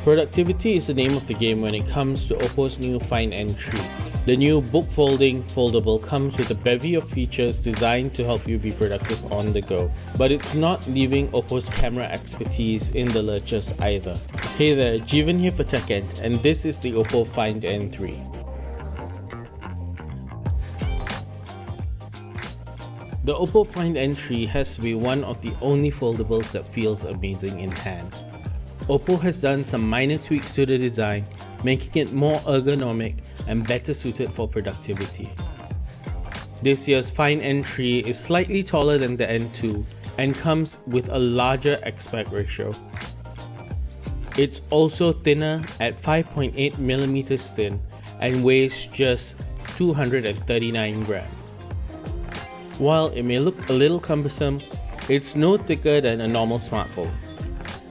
Productivity is the name of the game when it comes to Oppo's new Find N3. The new book folding foldable comes with a bevy of features designed to help you be productive on the go. But it's not leaving Oppo's camera expertise in the lurches either. Hey there, Jeevan here for techENT, and this is the Oppo Find N3. The Oppo Find N3 has to be one of the only foldables that feels amazing in hand. Oppo has done some minor tweaks to the design, making it more ergonomic and better suited for productivity. This year's Find N3 is slightly taller than the N2 and comes with a larger aspect ratio. It's also thinner at 5.8mm thin and weighs just 239 grams. While it may look a little cumbersome, it's no thicker than a normal smartphone.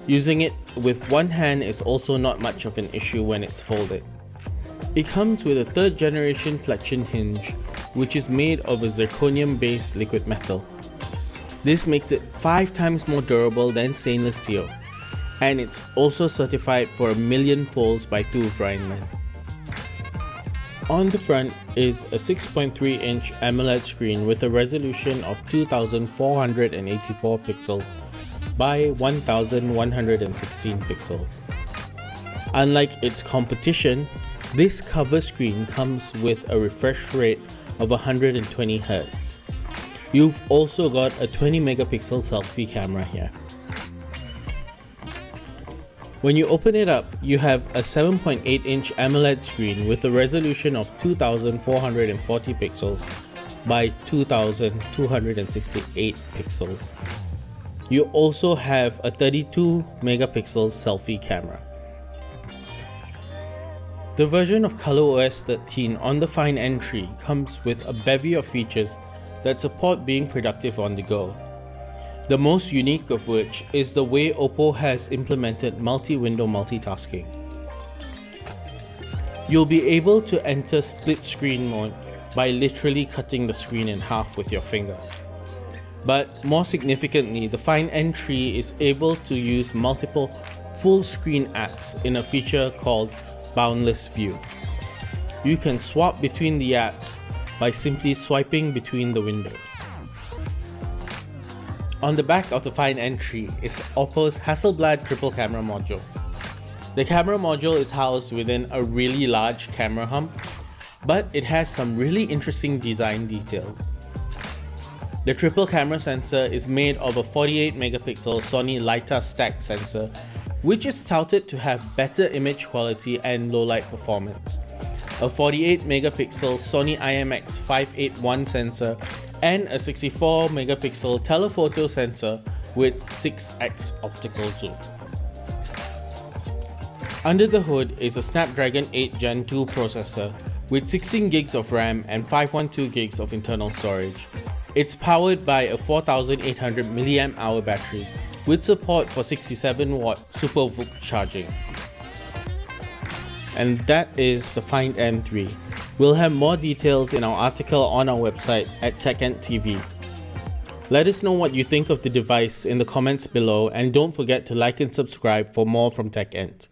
Using it with one hand is also not much of an issue when it's folded. It comes with a 3rd generation flexion hinge, which is made of a zirconium based liquid metal. This makes it 5 times more durable than stainless steel, and it's also certified for 1,000,000 folds by Tooth Rhineland. On the front is a 6.3-inch AMOLED screen with a resolution of 2484 pixels by 1116 pixels. Unlike its competition, this cover screen comes with a refresh rate of 120 Hz. You've also got a 20 megapixel selfie camera here. When you open it up, you have a 7.8-inch AMOLED screen with a resolution of 2440 pixels by 2268 pixels. You also have a 32 megapixel selfie camera. The version of ColorOS 13 on the Find N3 comes with a bevy of features that support being productive on the go. The most unique of which is the way Oppo has implemented multi-window multitasking. You'll be able to enter split screen mode by literally cutting the screen in half with your finger. But more significantly, the Find N3 is able to use multiple full screen apps in a feature called Boundless View. You can swap between the apps by simply swiping between the windows. On the back of the Find N3 is Oppo's Hasselblad triple camera module. The camera module is housed within a really large camera hump, but it has some really interesting design details. The triple camera sensor is made of a 48 megapixel Sony LiDAR stack sensor, which is touted to have better image quality and low light performance. A 48 megapixel Sony IMX581 sensor and a 64 megapixel telephoto sensor with 6x optical zoom. Under the hood is a Snapdragon 8 Gen 2 processor with 16 gigs of RAM and 512 gigs of internal storage. It's powered by a 4800 mAh battery with support for 67-watt Super VOOC charging. And that is the Find N3. We'll have more details in our article on our website at techENT TV. Let us know what you think of the device in the comments below, and don't forget to like and subscribe for more from techENT.